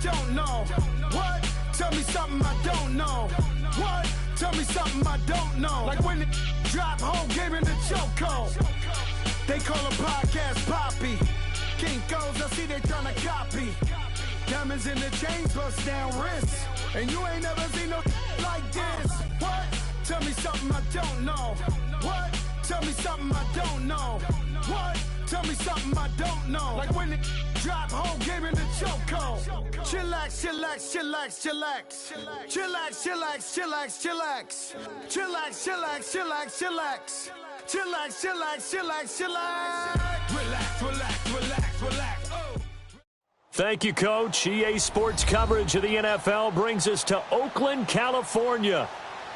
don't know. What? Tell me something I don't know. What? Tell me something I don't know. Like when the drop whole game in the chokehold. They call a podcast Poppy. Kinkos, I see they tryna copy. Diamonds in the chains, bust down wrists. And you ain't never seen no like this. What? Tell me something I don't know. What? Tell me something I don't know. What? Tell me something I don't know. Like when the drop whole game in the chokehold. Chillax, chillax, chillax, chillax. Chillax, chillax, chillax, chillax. Chillax, chillax, chillax, chillax. Chillax, chillax, chillax, chillax. Relax, relax, relax, relax. Thank you, Coach. EA Sports coverage of the NFL brings us to Oakland, California.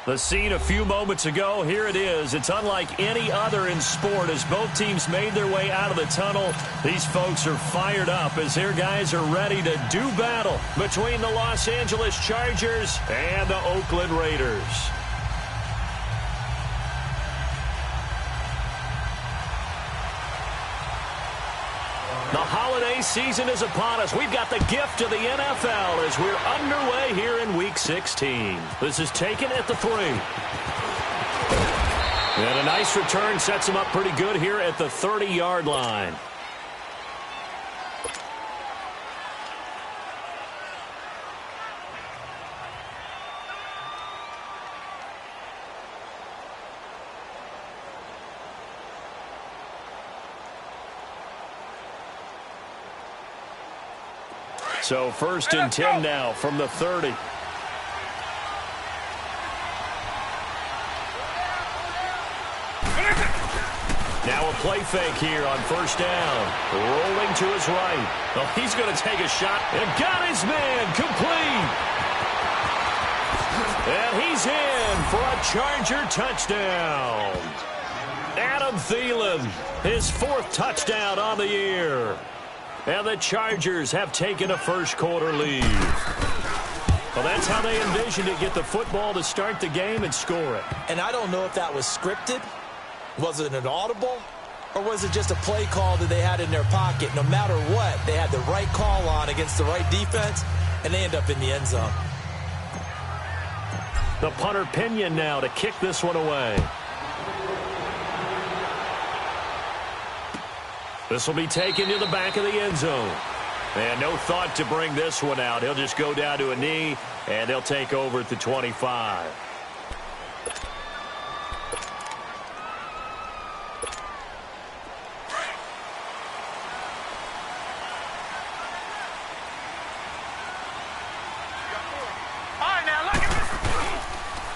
The scene a few moments ago, here it is. It's unlike any other in sport as both teams made their way out of the tunnel. These folks are fired up as their guys are ready to do battle between the Los Angeles Chargers and the Oakland Raiders. The holiday season is upon us. We've got the gift of the NFL as we're underway here in Week 16. This is taken at the 3. And a nice return sets him up pretty good here at the 30-yard line. So 1st and 10 now from the 30. Now a play fake here on 1st down. Rolling to his right. Well, he's going to take a shot and got his man complete. And he's in for a Charger touchdown. Adam Thielen, his 4th touchdown on the year. And the Chargers have taken a first-quarter lead. Well, that's how they envisioned it, get the football to start the game and score it. And I don't know if that was scripted. Was it an audible? Or was it just a play call that they had in their pocket? No matter what, they had the right call on against the right defense, and they end up in the end zone. The punter Pinion now to kick this one away. This will be taken to the back of the end zone. And no thought to bring this one out. He'll just go down to a knee, and they'll take over at the 25.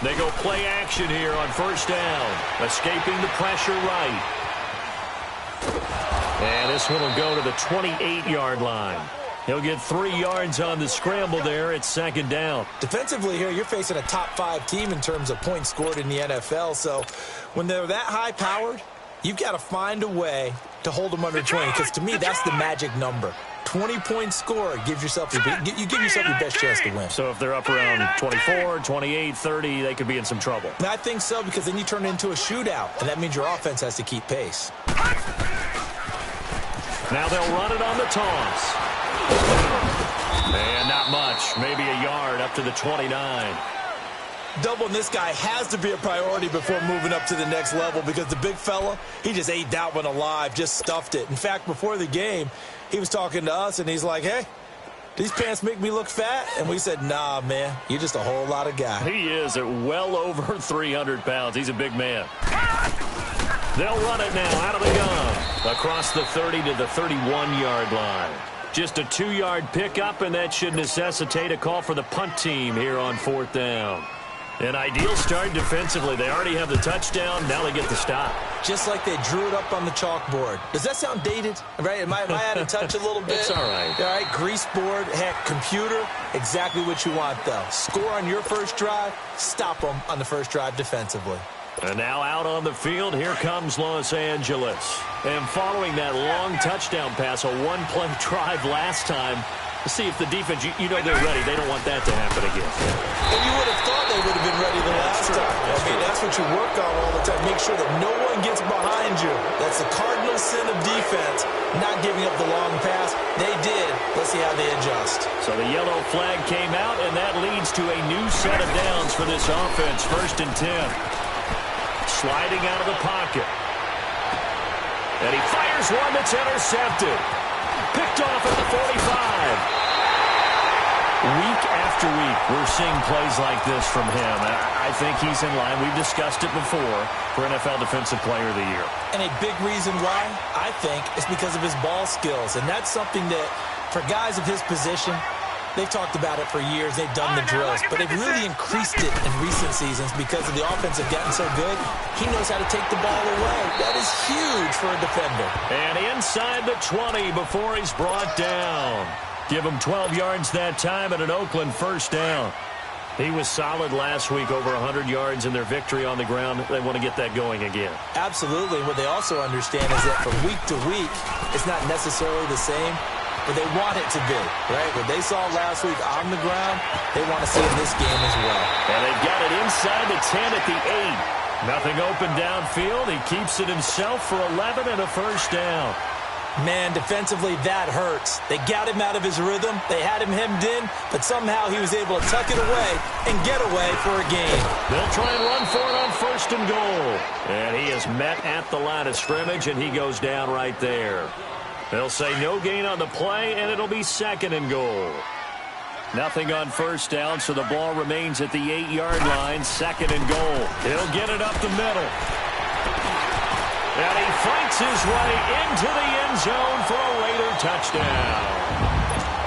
They go play action here on 1st down. Escaping the pressure right. And this one will go to the 28-yard line. He'll get 3 yards on the scramble there. It's 2nd down. Defensively here, you're facing a top-5 team in terms of points scored in the NFL. So when they're that high-powered, you've got to find a way to hold them under 20. Because to me, that's the magic number. 20-point score gives yourself you give yourself your best chance to win. So if they're up around 24, 28, 30, they could be in some trouble. And I think so, because then you turn it into a shootout, and that means your offense has to keep pace. Now they'll run it on the toss. And not much. Maybe a yard up to the 29. Doubling this guy has to be a priority before moving up to the next level, because the big fella, he just ate that one alive, just stuffed it. In fact, before the game, he was talking to us, and he's like, hey, these pants make me look fat? And we said, nah, man, you're just a whole lot of guy. He is at well over 300 pounds. He's a big man. They'll run it now out of the gun. Across the 30 to the 31-yard line. Just a 2-yard pickup, and that should necessitate a call for the punt team here on 4th down. An ideal start defensively. They already have the touchdown. Now they get the stop. Just like they drew it up on the chalkboard. Does that sound dated? Right? Am I out of touch a little bit? It's all right. All right, grease board, heck, computer, exactly what you want, though. Score on your first drive, stop them on the first drive defensively. And now out on the field, here comes Los Angeles. And following that long touchdown pass, a one-play drive last time, See if the defense, you know they're ready. They don't want that to happen again. And you would have thought they would have been ready the last time. I mean, that's what you work on all the time. Make sure that no one gets behind you. That's the cardinal sin of defense, not giving up the long pass. They did. Let's see how they adjust. So the yellow flag came out, and that leads to a new set of downs for this offense. 1st and 10. Sliding out of the pocket. And he fires one that's intercepted. Picked off at the 45. Week after week, we're seeing plays like this from him. I think he's in line. We've discussed it before for NFL Defensive Player of the Year. And a big reason why, I think, is because of his ball skills. And that's something that, for guys of his position, they've talked about it for years. They've done the drills. But they've really increased it in recent seasons because of the offense have gotten so good. He knows how to take the ball away. That is huge for a defender. And inside the 20 before he's brought down. Give him 12 yards that time and an Oakland 1st down. He was solid last week, over 100 yards in their victory on the ground. They want to get that going again. Absolutely. What they also understand is that from week to week, it's not necessarily the same, but they want it to be, right? What they saw last week on the ground, they want to see in this game as well. And they've got it inside the 10 at the 8. Nothing open downfield. He keeps it himself for 11 and a 1st down. Man, defensively, that hurts. They got him out of his rhythm. They had him hemmed in, but somehow he was able to tuck it away and get away for a gain. They'll try and run for it on 1st and goal. And he is met at the line of scrimmage, and he goes down right there. They'll say no gain on the play, and it'll be 2nd and goal. Nothing on 1st down, so the ball remains at the 8-yard line. 2nd and goal. He'll get it up the middle. And he fights his way into the end zone for a Raider touchdown.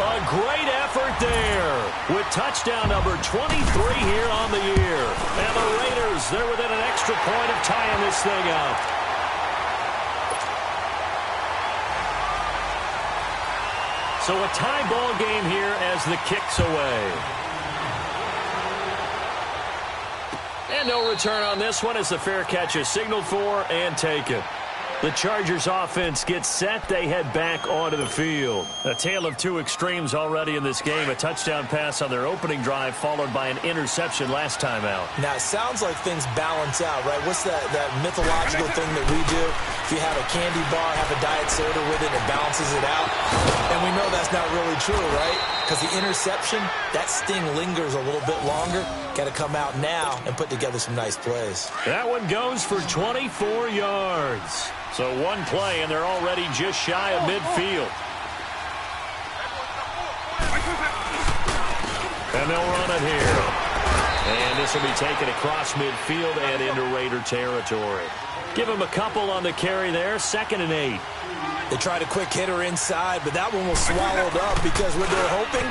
A great effort there with touchdown number 23 here on the year. And the Raiders, they're within an extra point of tying this thing up. So a tie ball game here as the kick's away. And no return on this one as the fair catch is signaled for and taken. The Chargers offense gets set. They head back onto the field. A tale of two extremes already in this game. A touchdown pass on their opening drive followed by an interception last time out. Now, it sounds like things balance out, right? What's that mythological thing that we do? If you have a candy bar, have a diet soda with it, it balances it out. And we know that's not really true, right? Because the interception, that sting lingers a little bit longer. Got to come out now and put together some nice plays. That one goes for 24 yards. So one play, and they're already just shy of midfield. And they'll run it here. And this will be taken across midfield and into Raider territory. Give him a couple on the carry there. 2nd and 8. They tried a quick hitter inside, but that one was swallowed up because what they're hoping,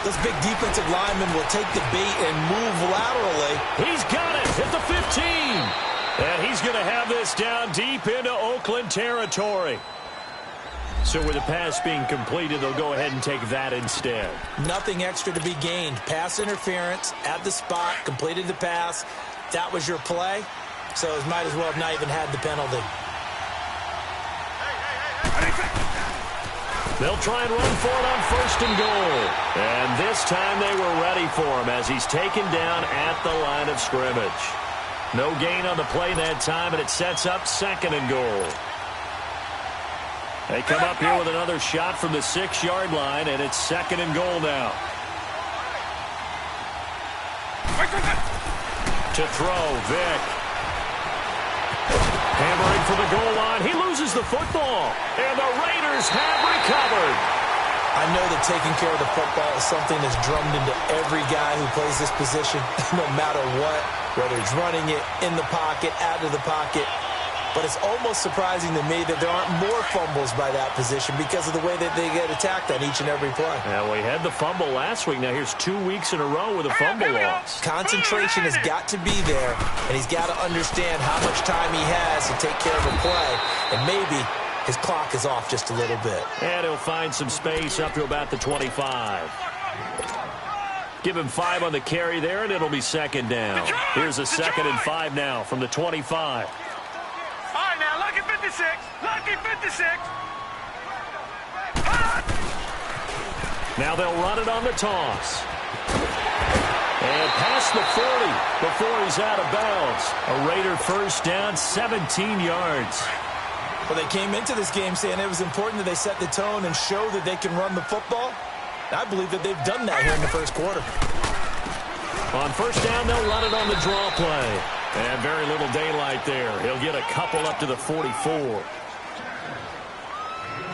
those big defensive linemen will take the bait and move laterally. He's got it at the 15. And he's going to have this down deep into Oakland territory. So with the pass being completed, they'll go ahead and take that instead. Nothing extra to be gained. Pass interference at the spot, completed the pass. That was your play. So it might as well have not even had the penalty. They'll try and run for it on 1st and goal. And this time they were ready for him as he's taken down at the line of scrimmage. No gain on the play that time, and it sets up 2nd and goal. They come up here with another shot from the 6-yard line, and it's 2nd and goal now. To throw, Vick. Hammering for the goal line. He loses the football, and the Raiders have recovered. I know that taking care of the football is something that's drummed into every guy who plays this position, no matter what. Whether it's running it, in the pocket, out of the pocket. But it's almost surprising to me that there aren't more fumbles by that position because of the way that they get attacked on each and every play. Yeah, we had the fumble last week. Now here's 2 weeks in a row with a fumble loss. Concentration has got to be there, and he's got to understand how much time he has to take care of a play. And maybe his clock is off just a little bit. And he'll find some space up to about the 25. Give him 5 on the carry there, and it'll be 2nd down. Here's a 2nd and 5 now from the 25. All right, now, lucky 56. Lucky 56. Now they'll run it on the toss. And past the 40 before he's out of bounds. A Raider first down, 17 yards. Well, they came into this game saying it was important that they set the tone and show that they can run the football. I believe that they've done that here in the first quarter. On first down, they'll run it on the draw play. And very little daylight there. He'll get a couple up to the 44.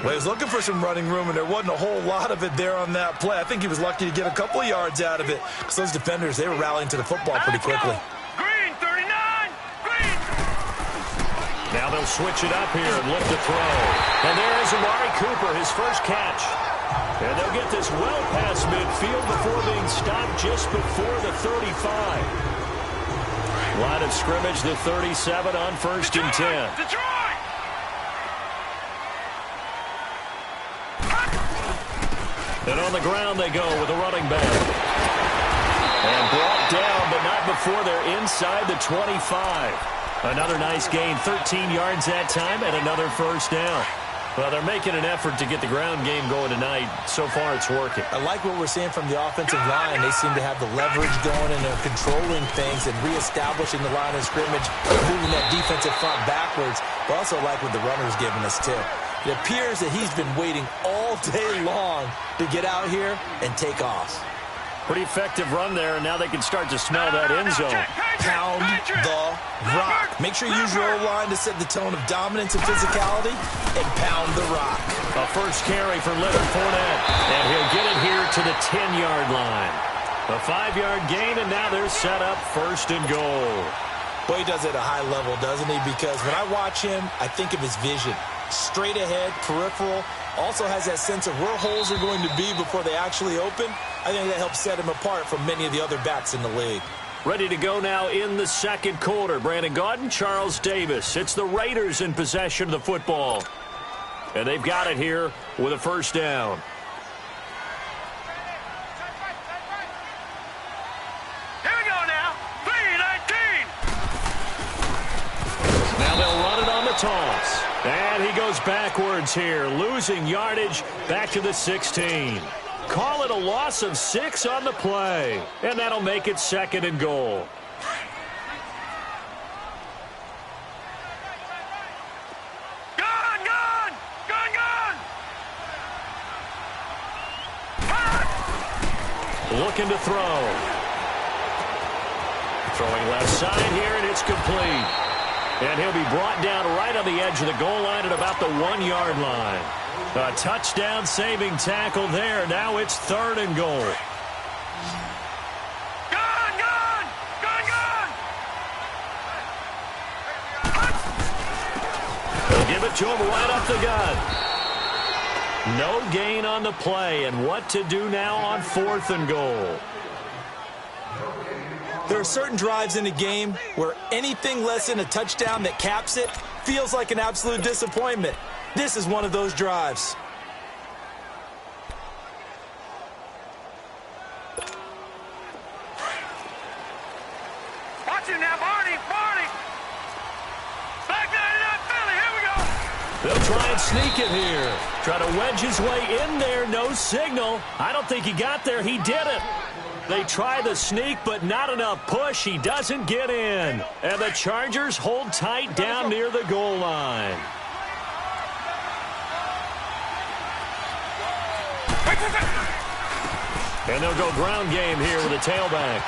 Well, he was looking for some running room, and there wasn't a whole lot of it there on that play. I think he was lucky to get a couple of yards out of it because those defenders, they were rallying to the football pretty quickly. Green, 39! Green! Now they'll switch it up here and look to throw. And there's Amari Cooper, his first catch. And they'll get this well past midfield before being stopped just before the 35. Line of scrimmage, the 37 on first and 10. Detroit! And on the ground they go with a running back. And brought down, but not before they're inside the 25. Another nice gain, 13 yards that time, and another first down. Well, they're making an effort to get the ground game going tonight. So far, it's working. I like what we're seeing from the offensive line. They seem to have the leverage going, and they're controlling things and reestablishing the line of scrimmage, moving that defensive front backwards. But also like what the runner's giving us, too. It appears that he's been waiting all day long to get out here and take off. Pretty effective run there, and now they can start to smell that end zone. Pound the rock. Make sure you use your O-line to set the tone of dominance and physicality, and pound the rock. A first carry for Leonard Fournette, and he'll get it here to the 10-yard line. A 5-yard gain, and now they're set up first and goal. Boy, he does it at a high level, doesn't he? Because when I watch him, I think of his vision. Straight ahead, peripheral, also has that sense of where holes are going to be before they actually open. I think that helps set him apart from many of the other backs in the league. Ready to go now in the second quarter. Brandon Gaudin, Charles Davis. It's the Raiders in possession of the football. And they've got it here with a first down. Here we go now. 3-19. Now they'll run it on the toss. And he goes backwards here, losing yardage back to the 16. Call it a loss of 6 on the play. And that'll make it second and goal. Gone! Looking to throw. Throwing left side here, and it's complete. And he'll be brought down right on the edge of the goal line at about the 1-yard line. A touchdown-saving tackle there. Now it's third and goal. Gone! They'll give it to him right up the gut. No gain on the play, and what to do now on fourth and goal. There are certain drives in a game where anything less than a touchdown that caps it feels like an absolute disappointment. This is one of those drives. Watch him now, Barney! Back down in Philly, here we go! They'll try and sneak it here. Try to wedge his way in there, no signal. I don't think he got there, he did it. They try the sneak, but not enough push. He doesn't get in. And the Chargers hold tight down near the goal line. And they'll go ground game here with a tailback.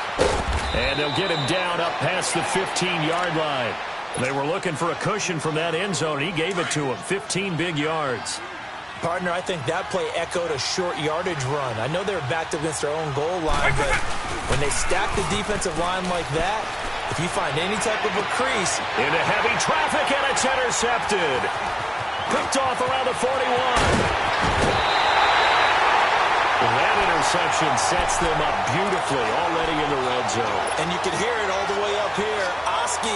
And they'll get him down up past the 15-yard line. They were looking for a cushion from that end zone. He gave it to him, 15 big yards. Partner, I think that play echoed a short yardage run. I know they're backed against their own goal line, but when they stack the defensive line like that, if you find any type of a crease. Into heavy traffic, and it's intercepted. Picked off around the 41. That interception sets them up beautifully already in the red zone. And you can hear it all the way up here. Oski,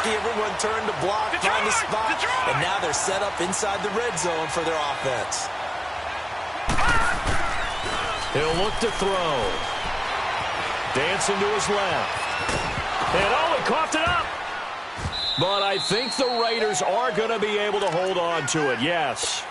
everyone turned to block, find a spot, and now they're set up inside the red zone for their offense. He'll look to throw. Dancing to his left. And he coughed it up. But I think the Raiders are going to be able to hold on to it, yes.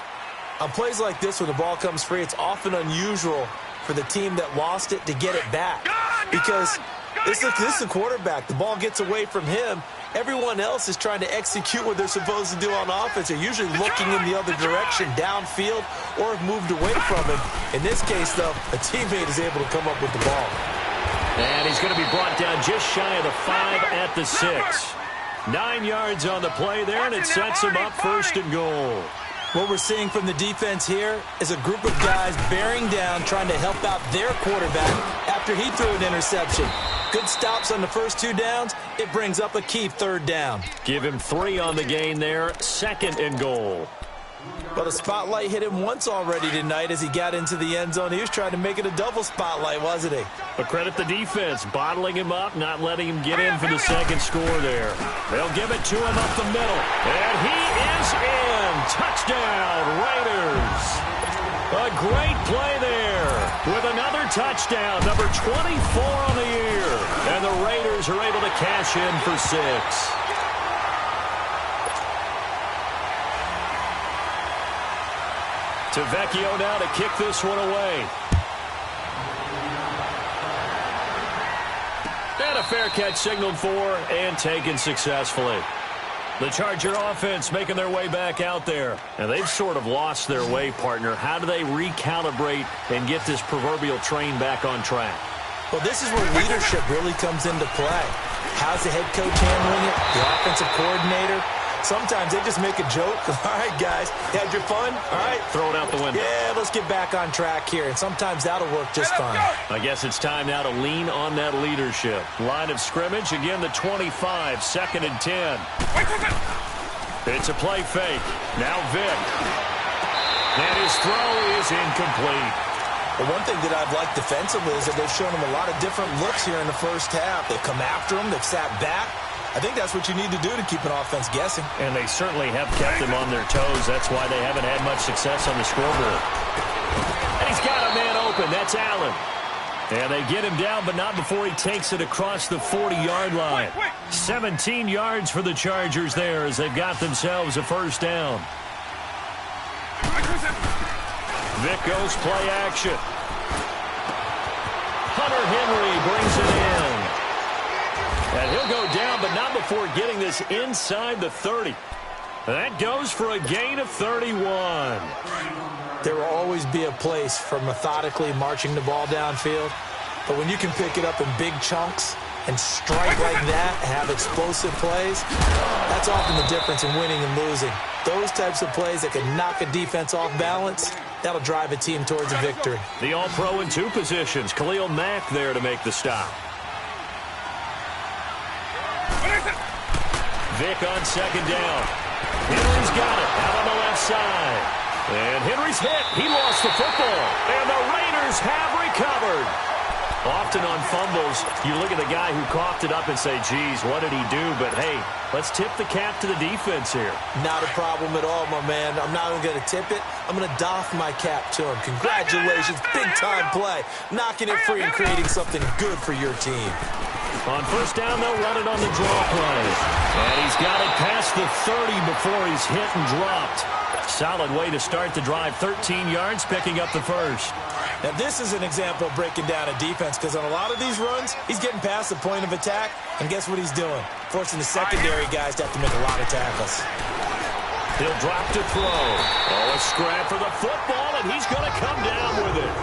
On plays like this, when the ball comes free, it's often unusual for the team that lost it to get it back. Because this is the quarterback. The ball gets away from him. Everyone else is trying to execute what they're supposed to do on offense. They're usually looking in the other direction, downfield, or have moved away from him. In this case, though, a teammate is able to come up with the ball. And he's going to be brought down just shy of the 5 at the 6. 9 yards on the play there, and it sets him up 1st and goal. What we're seeing from the defense here is a group of guys bearing down, trying to help out their quarterback after he threw an interception. Good stops on the first 2 downs. It brings up a key 3rd down. Give him 3 on the gain there, 2nd and goal. Well, the spotlight hit him once already tonight as he got into the end zone. He was trying to make it a double spotlight, wasn't he? But credit the defense, bottling him up, not letting him get in for the 2nd score there. They'll give it to him up the middle. And he is in. Touchdown, Raiders. A great play there with another touchdown, number 24 on the year. And the Raiders are able to cash in for 6. To Vecchio now to kick this one away. And a fair catch signaled for and taken successfully. The Charger offense making their way back out there. And they've sort of lost their way, partner. How do they recalibrate and get this proverbial train back on track? Well, this is where leadership really comes into play. How's the head coach handling it? The offensive coordinator? Sometimes they just make a joke. All right, guys, had your fun? All right. Throw it out the window. Yeah, let's get back on track here. And sometimes that'll work just fine. I guess it's time now to lean on that leadership. Line of scrimmage, again, the 25, 2nd and 10. It's a play fake. Now Vic. And his throw is incomplete. Well, one thing that I've liked defensively is that they've shown him a lot of different looks here in the first half. They've come after him. They've sat back. I think that's what you need to do to keep an offense guessing. And they certainly have kept them on their toes. That's why they haven't had much success on the scoreboard. And he's got a man open. That's Allen. And they get him down, but not before he takes it across the 40-yard line. 17 yards for the Chargers there as they've got themselves a 1st down. Vic goes play action. Hunter Henry brings it in. And he'll go down, but not before getting this inside the 30. That goes for a gain of 31. There will always be a place for methodically marching the ball downfield. But when you can pick it up in big chunks and strike like that, have explosive plays, that's often the difference in winning and losing. Those types of plays that can knock a defense off balance, that'll drive a team towards a victory. The All-Pro in 2 positions. Khalil Mack there to make the stop. Vic on 2nd down. Henry's got it out on the left side. And Henry's hit. He lost the football. And the Raiders have recovered. Often on fumbles, you look at the guy who coughed it up and say, geez, what did he do? But, hey, let's tip the cap to the defense here. Not a problem at all, my man. I'm not even going to tip it. I'm going to doff my cap to him. Congratulations. Big-time play. Knocking it free and creating something good for your team. On 1st down, they'll run it on the draw play. And he's got it past the 30 before he's hit and dropped. Solid way to start the drive. 13 yards, picking up the 1st. Now, this is an example of breaking down a defense because on a lot of these runs, he's getting past the point of attack, and guess what he's doing? Forcing the secondary guys to have to make a lot of tackles. He'll drop to throw. Oh, a scrap for the football, and he's going to come down with it.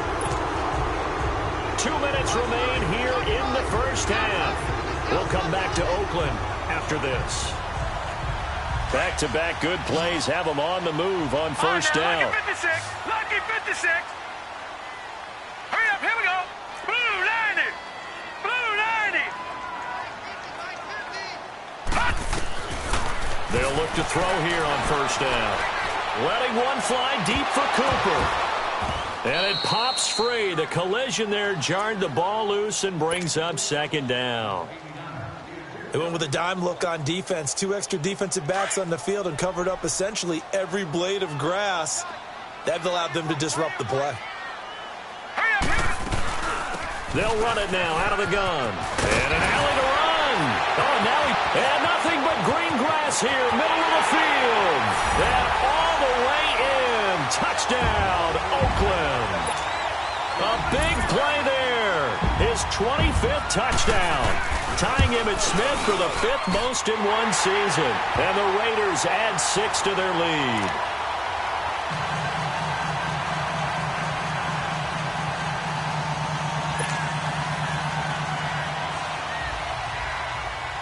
2 minutes remain here in the 1st half. We'll come back to Oakland after this. Back-to-back good plays have them on the move on 1st down. Lucky 56. Lucky 56. Hurry up. Here we go. Blue 90. Blue 90. They'll look to throw here on 1st down. Letting one fly deep for Cooper. And it pops free. The collision there jarred the ball loose and brings up 2nd down. They went with a dime look on defense. 2 extra defensive backs on the field and covered up essentially every blade of grass. That allowed them to disrupt the play. They'll run it now out of the gun. And an alley to run. Oh, now and nothing but green grass here, middle of the field. And all the way in. Touchdown, Oakland. A big play there. His 25th touchdown. Tying Emmitt Smith for the 5th most in one season. And the Raiders add 6 to their lead.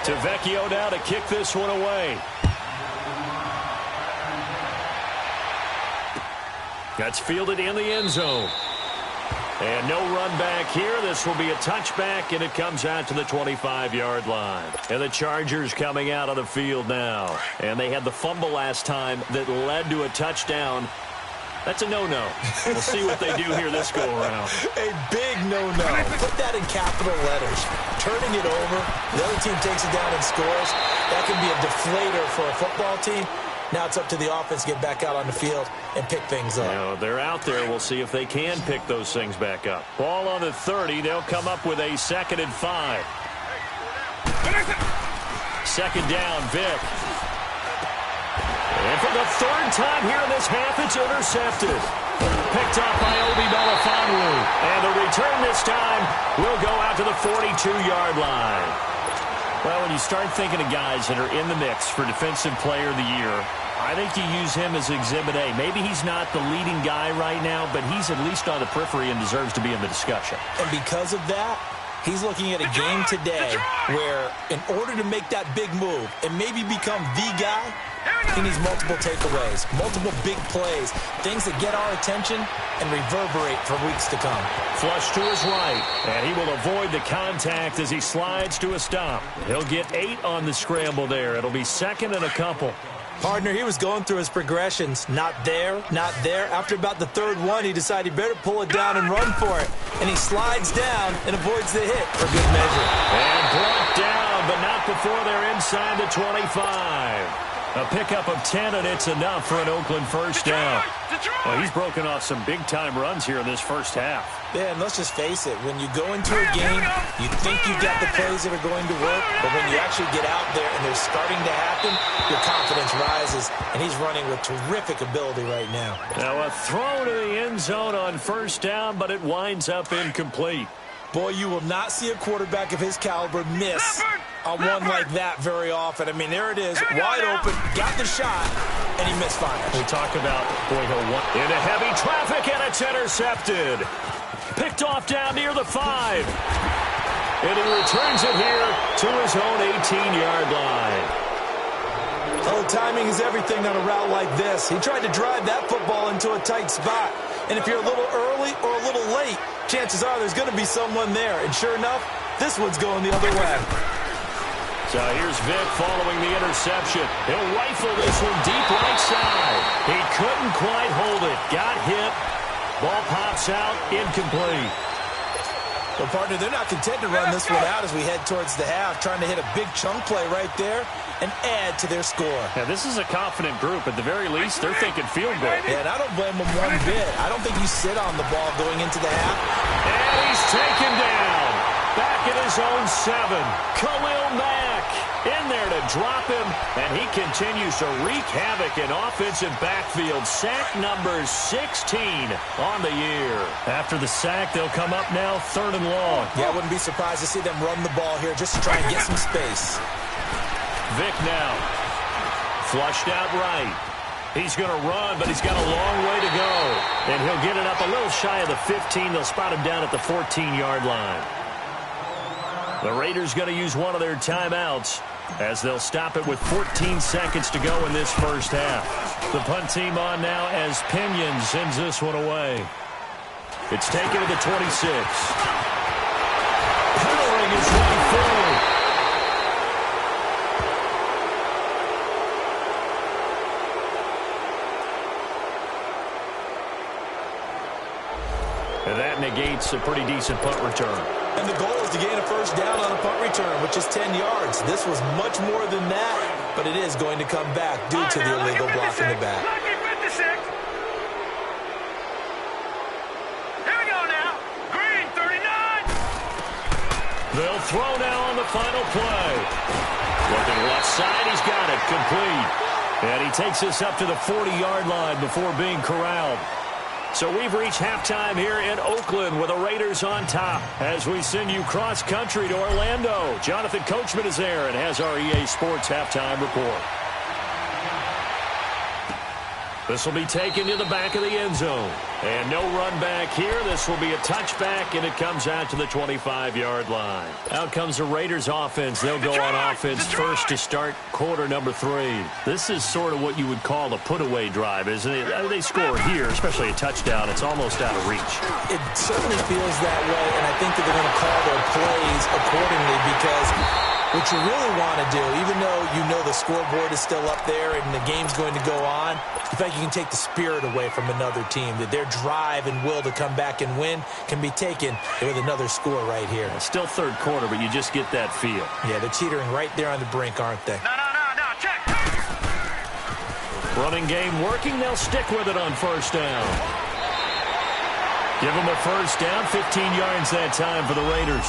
To Vecchio now to kick this one away. That's fielded in the end zone. And no run back here. This will be a touchback, and it comes out to the 25-yard line. And the Chargers coming out on the field now. And they had the fumble last time that led to a touchdown. That's a no-no. We'll see what they do here this go-around. A big no-no. Put that in capital letters. Turning it over, the other team takes it down and scores. That can be a deflator for a football team. Now it's up to the offense to get back out on the field and pick things up. Now, they're out there. We'll see if they can pick those things back up. Ball on the 30. They'll come up with a 2nd and 5. Second down, Vic. And for the 3rd time here in this half, it's intercepted. Picked up by Obi Melifonwu. And the return this time will go out to the 42-yard line. Well, when you start thinking of guys that are in the mix for Defensive Player of the Year, I think you use him as Exhibit A. Maybe he's not the leading guy right now, but he's at least on the periphery and deserves to be in the discussion. And because of that, he's looking at a game today where in order to make that big move and maybe become the guy, he needs multiple takeaways, multiple big plays, things that get our attention and reverberate for weeks to come. Flush to his right, and he will avoid the contact as he slides to a stop. He'll get 8 on the scramble there. It'll be 2nd and a couple. Partner, he was going through his progressions. Not there, not there. After about the 3rd one, he decided he better pull it down and run for it. And he slides down and avoids the hit for good measure. And brought down, but not before they're inside the 25. A pickup of 10, and it's enough for an Oakland first down. Well, he's broken off some big-time runs here in this first half. Yeah, and let's just face it. When you go into a game, you think you've got the plays that are going to work, but when you actually get out there and they're starting to happen, your confidence rises, and he's running with terrific ability right now. Now a throw to the end zone on first down, but it winds up incomplete. Boy, you will not see a quarterback of his caliber miss on one like that very often. I mean, there it is, wide open, got the shot, and he misfires. We talk about, boy, he'll want into heavy traffic, and it's intercepted. Picked off down near the 5. And he returns it here to his own 18-yard line. Oh, timing is everything on a route like this. He tried to drive that football into a tight spot. And if you're a little early or a little late, chances are there's going to be someone there. And sure enough, this one's going the other way. So here's Vic following the interception. He'll rifle this one deep right side. He couldn't quite hold it. Got hit. Ball pops out. Incomplete. Well, partner, they're not content to run this one out as we head towards the half, trying to hit a big chunk play right there and add to their score. Yeah, this is a confident group. At the very least, they're thinking field goal. Yeah, and I don't blame them one bit. I don't think you sit on the ball going into the half. And he's taken down. Back at his own 7. Khalil Mack in there to drop him, and he continues to wreak havoc in offensive backfield. Sack number 16 on the year. After the sack, they'll come up now 3rd and long. Yeah, I wouldn't be surprised to see them run the ball here just to try and get some space. Vic now. Flushed out right. He's going to run, but he's got a long way to go. And he'll get it up a little shy of the 15. They'll spot him down at the 14-yard line. The Raiders going to use one of their timeouts as they'll stop it with 14 seconds to go in this first half. The punt team on now as Pinion sends this one away. It's taken to the 26. Powering his way forward. And that negates a pretty decent punt return. And the goal is to gain a first down on a punt return, which is 10 yards. This was much more than that, but it is going to come back due to the illegal block in the back. Lucky 56. Here we go now. Green 39. They'll throw now on the final play. Looking left side, he's got it. Complete. And he takes us up to the 40-yard line before being corralled. So we've reached halftime here in Oakland with the Raiders on top as we send you cross-country to Orlando. Jonathan Coachman is there and has our EA Sports halftime report. This will be taken to the back of the end zone. And no run back here. This will be a touchback, and it comes out to the 25-yard line. Out comes the Raiders offense. They'll go on offense first to start quarter number 3. This is sort of what you would call a put-away drive, isn't it? They score here, especially a touchdown. It's almost out of reach. It certainly feels that way, and I think that they're going to call their plays accordingly because what you really want to do, even though you know the scoreboard is still up there and the game's going to go on, in fact, you can take the spirit away from another team, that their drive and will to come back and win can be taken with another score right here. It's still third quarter, but you just get that feel. Yeah, they're teetering right there on the brink, aren't they? No, check. Running game working. They'll stick with it on first down. Give them a first down, 15 yards that time for the Raiders.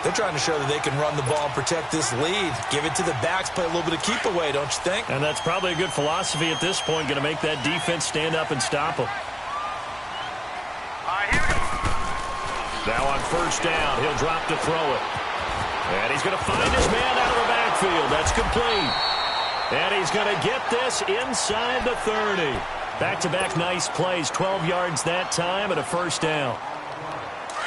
They're trying to show that they can run the ball and protect this lead. Give it to the backs, play a little bit of keep away, don't you think? And that's probably a good philosophy at this point, going to make that defense stand up and stop them. All right, here we go. Now on first down, he'll drop to throw it. And he's going to find his man out of the backfield. That's complete. And he's going to get this inside the 30. Back-to-back nice plays, 12 yards that time and a first down.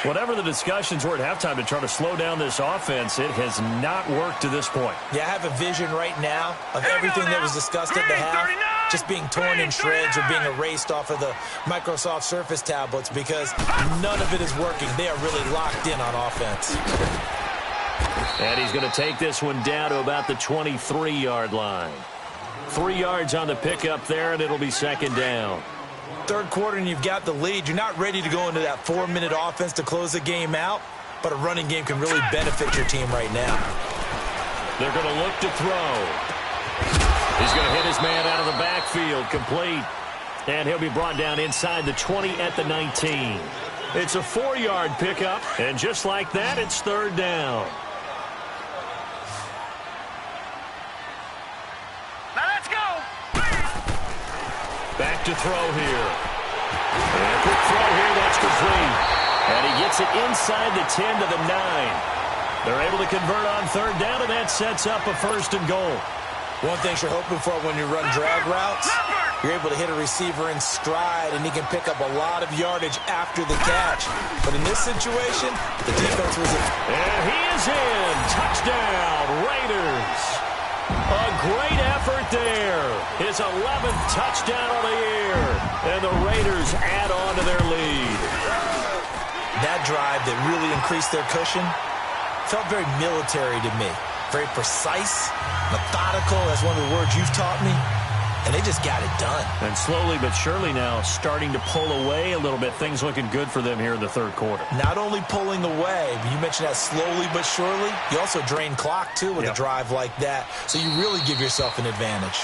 Whatever the discussions were at halftime to try to slow down this offense, it has not worked to this point. Yeah, I have a vision right now of everything that was discussed at the half just being torn in shreds or being erased off of the Microsoft Surface tablets because none of it is working. They are really locked in on offense. And he's going to take this one down to about the 23-yard line. 3 yards on the pickup there, and it'll be second down. Third quarter and you've got the lead. You're not ready to go into that 4-minute offense to close the game out, but a running game can really benefit your team right now. They're going to look to throw. He's going to hit his man out of the backfield, complete. And he'll be brought down inside the 20 at the 19. It's a 4-yard pickup, and just like that, it's third down. Back to throw here. And a quick throw here, that's complete. And he gets it inside the 10 to the 9. They're able to convert on third down, and that sets up a first and goal. One thing you're hoping for when you run drag routes, you're able to hit a receiver in stride, and he can pick up a lot of yardage after the catch. But in this situation, the defense was in. And he is in. Touchdown, Raiders. A great effort there. His 11th touchdown of the year. And the Raiders add on to their lead. That drive that really increased their cushion felt very military to me. Very precise, methodical. That's one of the words you've taught me. And they just got it done. And slowly but surely now starting to pull away a little bit. Things looking good for them here in the third quarter. Not only pulling away, but you mentioned that slowly but surely. You also drain clock, too, with a drive like that. So you really give yourself an advantage.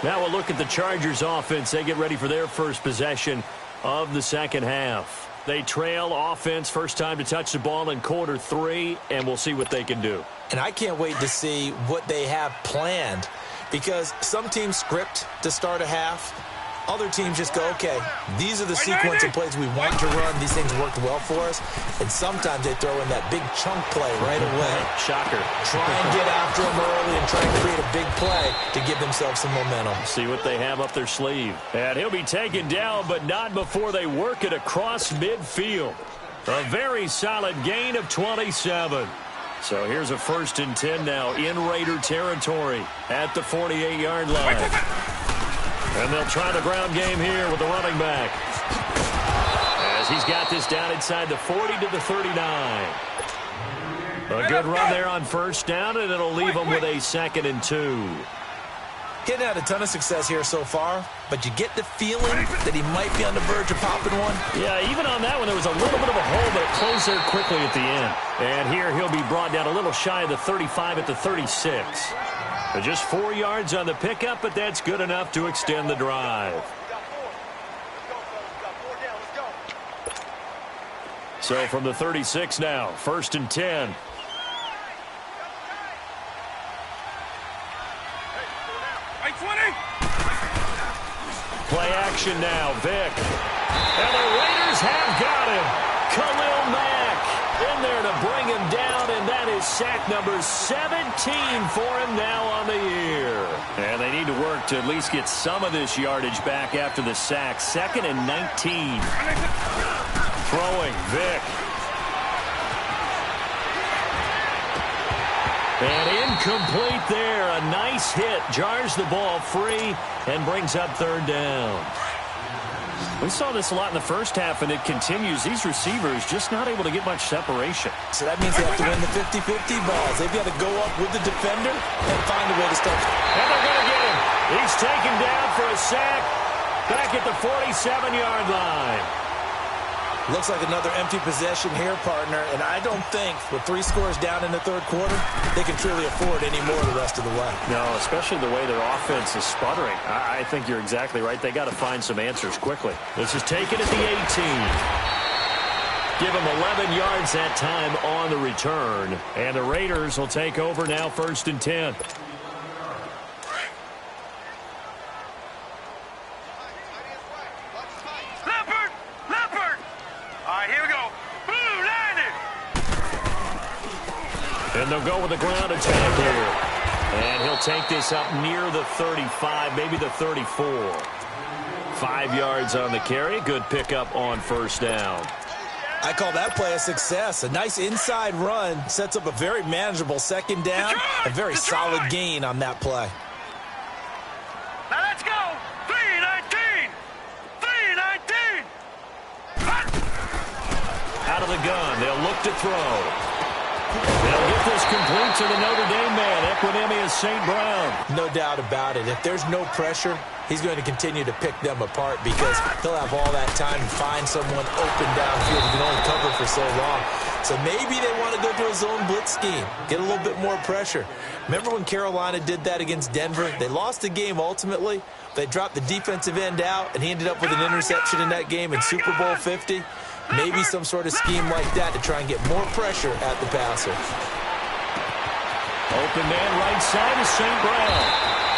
Now we'll look at the Chargers offense. They get ready for their first possession of the second half. They trail offense, first time to touch the ball in quarter 3, and we'll see what they can do. And I can't wait to see what they have planned. Because some teams script to start a half. Other teams just go, okay, these are the sequence of plays we want to run. These things worked well for us. And sometimes they throw in that big chunk play right away. Shocker. Try and get after them early and try and create a big play to give themselves some momentum. See what they have up their sleeve. And he'll be taken down, but not before they work it across midfield. A very solid gain of 27. So here's a 1st and 10 now in Raider territory at the 48-yard line. And they'll try the ground game here with the running back. As he's got this down inside the 40 to the 39. A good run there on first down, and it'll leave them with a 2nd and 2. Getting had a ton of success here so far, but you get the feeling that he might be on the verge of popping one. Yeah, even on that one, there was a little bit of a hole, but it closed there quickly at the end. And here he'll be brought down a little shy of the 35 at the 36. Just 4 yards on the pickup, but that's good enough to extend the drive. So from the 36 now, 1st and 10. possession now. Vic. And the Raiders have got him. Khalil Mack in there to bring him down, and that is sack number 17 for him now on the year. And they need to work to at least get some of this yardage back after the sack. 2nd and 19. Throwing, Vic. And incomplete there. A nice hit. Jars the ball free and brings up 3rd down. We saw this a lot in the first half, and it continues. These receivers just not able to get much separation. So that means they have to win the 50-50 balls. They've got to go up with the defender and find a way to stop. And they're going to get him. He's taken down for a sack back at the 47-yard line. Looks like another empty possession here, partner, and I don't think with 3 scores down in the 3rd quarter, they can truly afford any more the rest of the way. No, especially the way their offense is sputtering. I think you're exactly right. They got to find some answers quickly. This is taken at the 18. Give them 11 yards that time on the return, and the Raiders will take over now, 1st and 10. And they'll go with a ground attack here. And he'll take this up near the 35, maybe the 34. 5 yards on the carry. Good pickup on 1st down. I call that play a success. A nice inside run sets up a very manageable 2nd down. A very solid gain on that play. Now let's go. 3-19. 3-19. Out of the gun. They'll look to throw. They'll get this complete to the Notre Dame man, Equinemius St. Brown. No doubt about it. If there's no pressure, he's going to continue to pick them apart because he'll have all that time to find someone open downfield. He can only cover for so long. So maybe they want to go to a zone blitz scheme, get a little bit more pressure. Remember when Carolina did that against Denver? They lost the game ultimately. They dropped the defensive end out, and he ended up with an interception in that game in Super Bowl 50. Maybe some sort of scheme like that to try and get more pressure at the passer. Open man right side is St. Brown.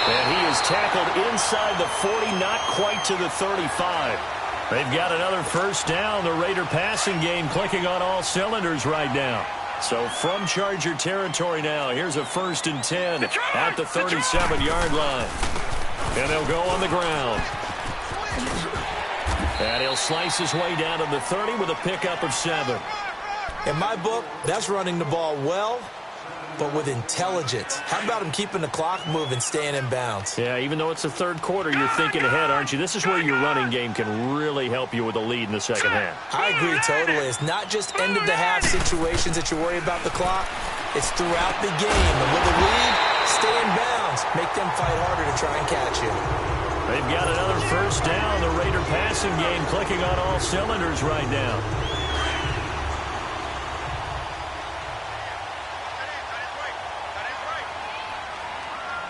And he is tackled inside the 40, not quite to the 35. They've got another 1st down. The Raider passing game clicking on all cylinders right now. So from Charger territory now, here's a 1st and 10 at the 37-yard line. And they'll go on the ground. And he'll slice his way down to the 30 with a pickup of 7. In my book, that's running the ball well, but with intelligence. How about him keeping the clock moving, staying in bounds? Yeah, even though it's the 3rd quarter, you're thinking ahead, aren't you? This is where your running game can really help you with a lead in the 2nd half. I agree totally. It's not just end-of-the-half situations that you worry about the clock. It's throughout the game. And with a lead, stay in bounds. Make them fight harder to try and catch you. They've got another 1st down. The Raider passing game clicking on all cylinders right now.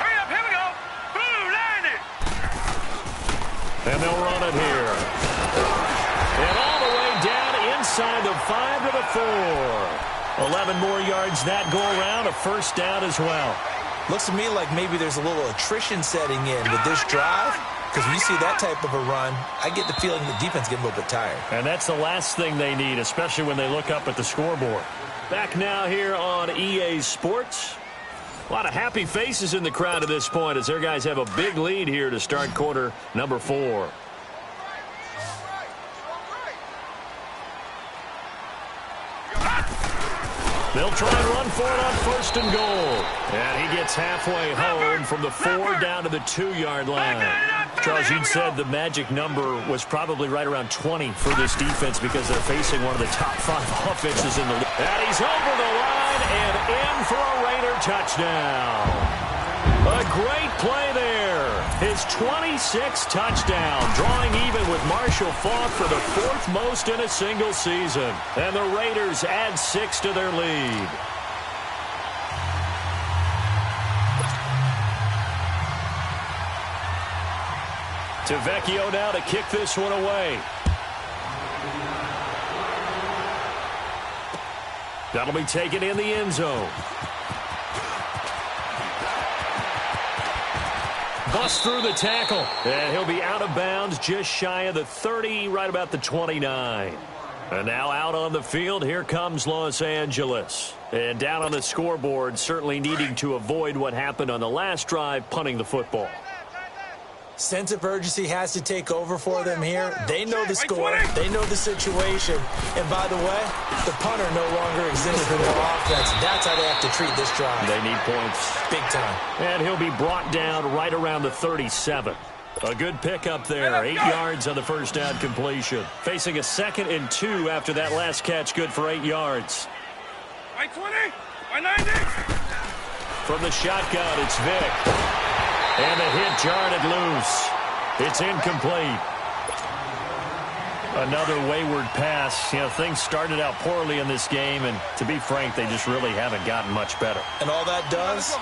Hurry up, here we go. Blue, line it. And they'll run it here. And all the way down inside the 5 to the 4. 11 more yards that go around. A 1st down as well. Looks to me like maybe there's a little attrition setting in with this drive. Because when you see that type of a run, I get the feeling the defense gets a little bit tired. And that's the last thing they need, especially when they look up at the scoreboard. Back now here on EA Sports. A lot of happy faces in the crowd at this point as their guys have a big lead here to start quarter number 4. They'll try and run for it on 1st and goal. And he gets halfway home from the 4 down to the 2-yard line. Charles, you'd said the magic number was probably right around 20 for this defense because they're facing one of the top 5 offenses in the league. And he's over the line and in for a Raider touchdown. A great play there. His 26th touchdown, drawing even with Marshall Faulk for the 4th most in a single season. And the Raiders add 6 to their lead. To Vecchio now to kick this one away. That'll be taken in the end zone. Busts through the tackle. And he'll be out of bounds just shy of the 30, right about the 29. And now out on the field, here comes Los Angeles. And down on the scoreboard, certainly needing to avoid what happened on the last drive, punting the football. Sense of urgency has to take over for them here. They know the score. They know the situation. And by the way, the punter no longer exists in their offense. That's how they have to treat this drive. They need points. Big time. And he'll be brought down right around the 37. A good pickup there. 8 yards on the first down completion. Facing a 2nd and 2 after that last catch. Good for 8 yards. 120, 190. From the shotgun, it's Vick. And the hit jarred it loose. It's incomplete. Another wayward pass. You know, things started out poorly in this game, and to be frank, they just really haven't gotten much better. And all that does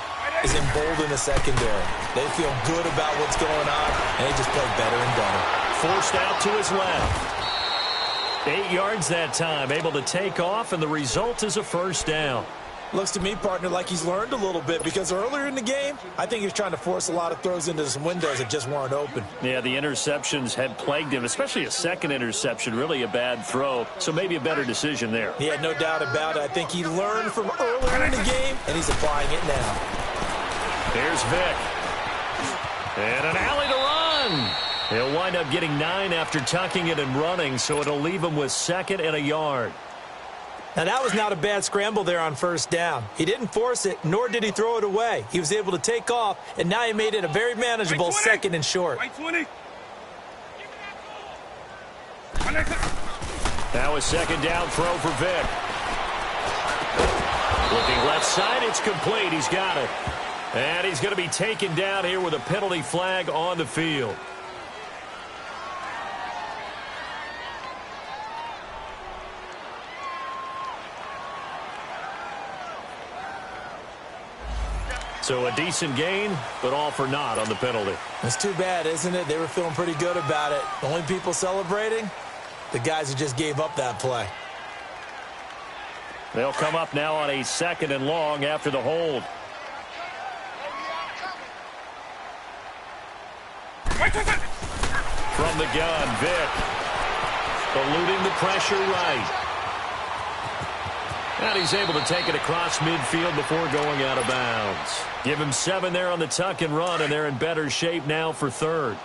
is embolden the secondary. They feel good about what's going on, and they just play better and better. Forced out to his left. 8 yards that time, able to take off, and the result is a first down. Looks to me, partner, like he's learned a little bit, because earlier in the game, I think he was trying to force a lot of throws into some windows that just weren't open. Yeah, the interceptions had plagued him, especially a second interception, really a bad throw, so maybe a better decision there. Yeah, no doubt about it. I think he learned from earlier in the game, and he's applying it now. Here's Vick. And an alley to run. He'll wind up getting 9 after tucking it and running, so it'll leave him with 2nd and a yard. Now, that was not a bad scramble there on first down. He didn't force it, nor did he throw it away. He was able to take off, and now he made it a very manageable 2nd and short. 120. Now a 2nd down throw for Vick. Looking left side, it's complete. He's got it. And he's going to be taken down here with a penalty flag on the field. So a decent gain, but all for naught on the penalty. That's too bad, isn't it? They were feeling pretty good about it. The only people celebrating, the guys who just gave up that play. They'll come up now on a 2nd and long after the hold. From the gun, Vick. Eluding the pressure right. And he's able to take it across midfield before going out of bounds. Give him 7 there on the tuck and run, and they're in better shape now for 3rd.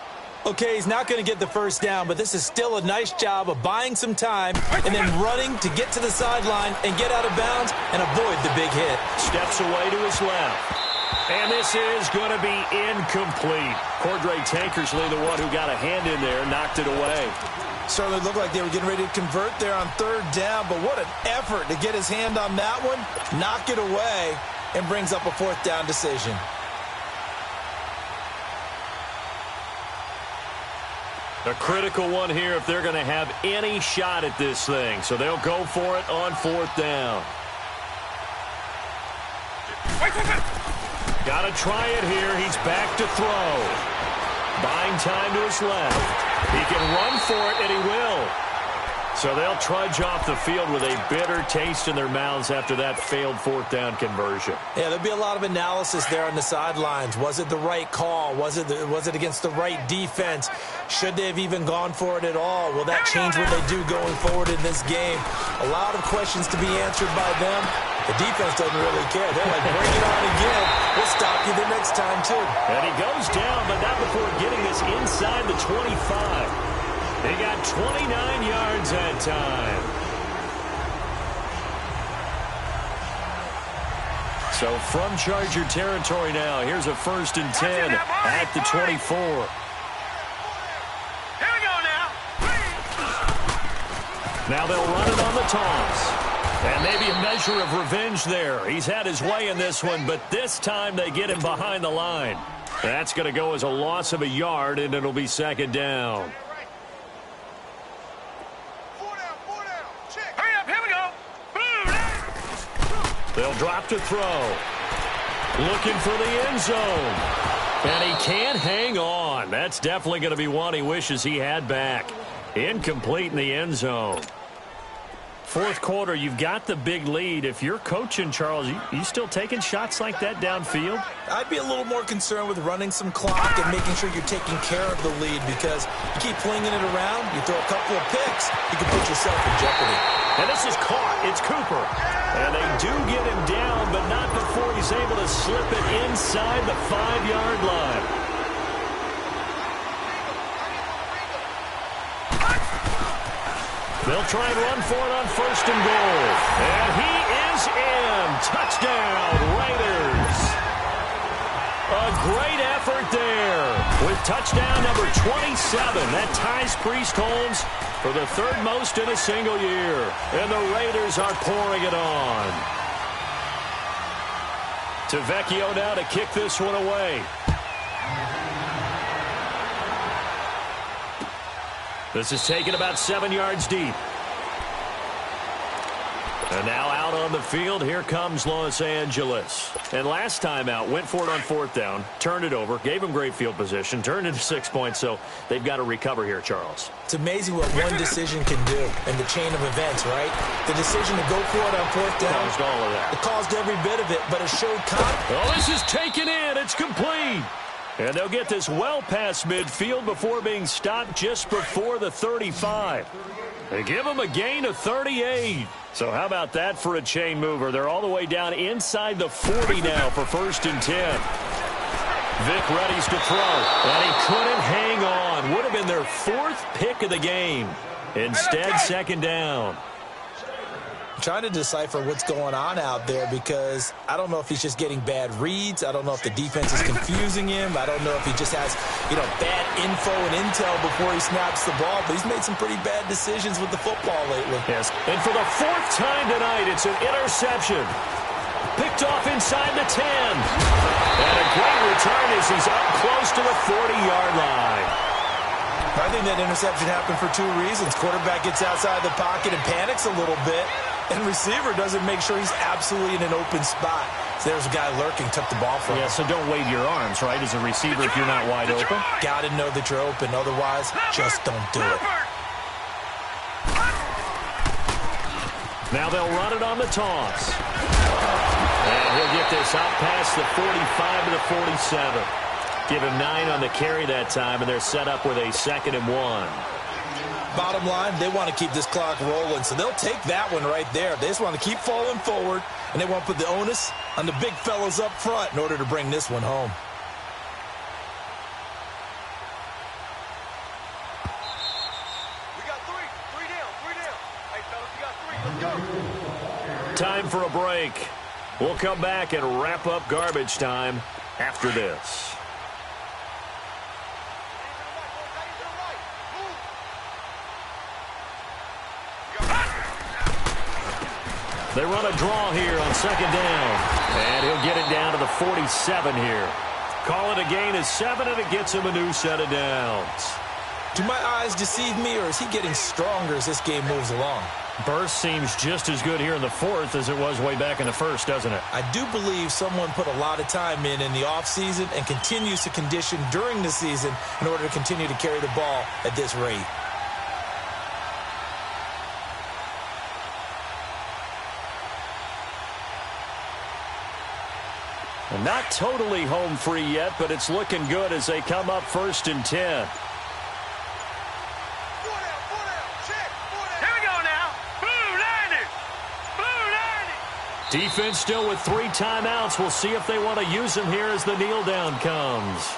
Okay, he's not going to get the first down, but this is still a nice job of buying some time and then running to get to the sideline and get out of bounds and avoid the big hit. Steps away to his left. And this is going to be incomplete. Cordray Tankersley, the one who got a hand in there, knocked it away. Certainly looked like they were getting ready to convert there on 3rd down, but what an effort to get his hand on that one, knock it away, and brings up a 4th down decision. A critical one here if they're going to have any shot at this thing. So they'll go for it on 4th down. Got to try it here. He's back to throw. Buying time to his left. He can run for it, and he will. So they'll trudge off the field with a bitter taste in their mouths after that failed 4th down conversion. Yeah, there'll be a lot of analysis there on the sidelines. Was it the right call? Was it against the right defense? Should they have even gone for it at all? Will that change what they do going forward in this game? A lot of questions to be answered by them. The defense doesn't really care. They're like, bring it on again. We'll stop you the next time, too. And he goes down, but not before getting this inside the 25. They got 29 yards that time. So from Charger territory now, here's a 1st and 10 at the 24. Here we go now. Now they'll run it on the toss. And maybe a measure of revenge there. He's had his way in this one, but this time they get him behind the line. That's going to go as a loss of a yard, and it'll be 2nd down. Hurry up, here we go. Boom. They'll drop to throw. Looking for the end zone. And he can't hang on. That's definitely going to be one he wishes he had back. Incomplete in the end zone. Fourth quarter, you've got the big lead. If you're coaching, Charles, you still taking shots like that downfield? I'd be a little more concerned with running some clock and making sure you're taking care of the lead, because you keep flinging it around, you throw a couple of picks, you can put yourself in jeopardy. And this is caught. It's Cooper. And they do get him down, but not before he's able to slip it inside the 5-yard line. They'll try and run for it on 1st and goal. And he is in. Touchdown, Raiders. A great effort there with touchdown number 27. That ties Priest Holmes for the 3rd most in a single year. And the Raiders are pouring it on. To Vecchio now to kick this one away. This is taken about 7 yards deep. And now out on the field, here comes Los Angeles. And last time out, went for it on 4th down, turned it over, gave him great field position, turned into 6 points, so they've got to recover here, Charles. It's amazing what one decision can do in the chain of events, right? The decision to go for it on 4th down. Caused all of that. It caused every bit of it, but it showed confidence. Oh, this is taken in. It's complete. And they'll get this well past midfield before being stopped just before the 35. They give them a gain of 38. So how about that for a chain mover? They're all the way down inside the 40 now for 1st and 10. Vic readies to throw, and he couldn't hang on. Would have been their 4th pick of the game. Instead, 2nd down. Trying to decipher what's going on out there, because I don't know if he's just getting bad reads. I don't know if the defense is confusing him. I don't know if he just has, bad info and intel before he snaps the ball. But he's made some pretty bad decisions with the football lately. Yes, and for the 4th time tonight, it's an interception. Picked off inside the 10. And a great return as he's up close to the 40-yard line. I think that interception happened for 2 reasons. Quarterback gets outside the pocket and panics a little bit, and receiver doesn't make sure he's absolutely in an open spot. So there's a guy lurking, took the ball from him. Yeah, so don't wave your arms, right, as a receiver if you're not wide open. Got to know that you're open. Otherwise, just don't do it. Now they'll run it on the toss. And he'll get this out past the 45 to the 47. Give him 9 on the carry that time, and they're set up with a 2nd and 1. Bottom line, they want to keep this clock rolling, so they'll take that one right there. They just want to keep falling forward, and they want to put the onus on the big fellas up front in order to bring this one home. We got 3. 3 down. 3 down. Hey, fellas, we got 3. Let's go. Time for a break. We'll come back and wrap up garbage time after this. They run a draw here on 2nd down. And he'll get it down to the 47 here. Call it a gain of 7, and it gets him a new set of downs. Do my eyes deceive me, or is he getting stronger as this game moves along? Burst seems just as good here in the 4th as it was way back in the 1st, doesn't it? I do believe someone put a lot of time in the offseason and continues to condition during the season in order to continue to carry the ball at this rate. Not totally home free yet, but it's looking good as they come up 1st and 10. 4 down. Check. 4 down. Here we go now. Blue line it. Blue line it. Defense still with 3 timeouts. We'll see if they want to use them here as the kneel down comes.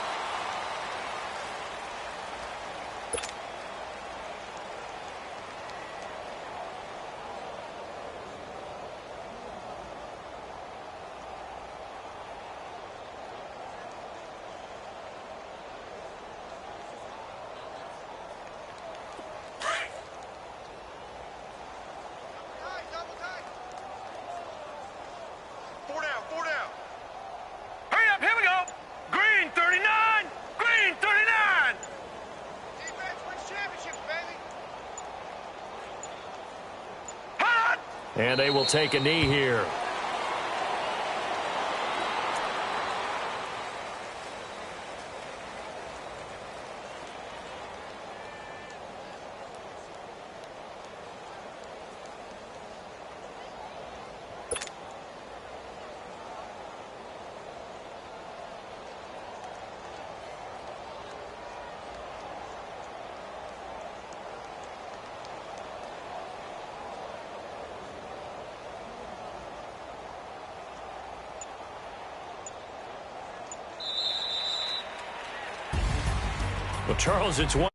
And they will take a knee here. Well, Charles, it's one.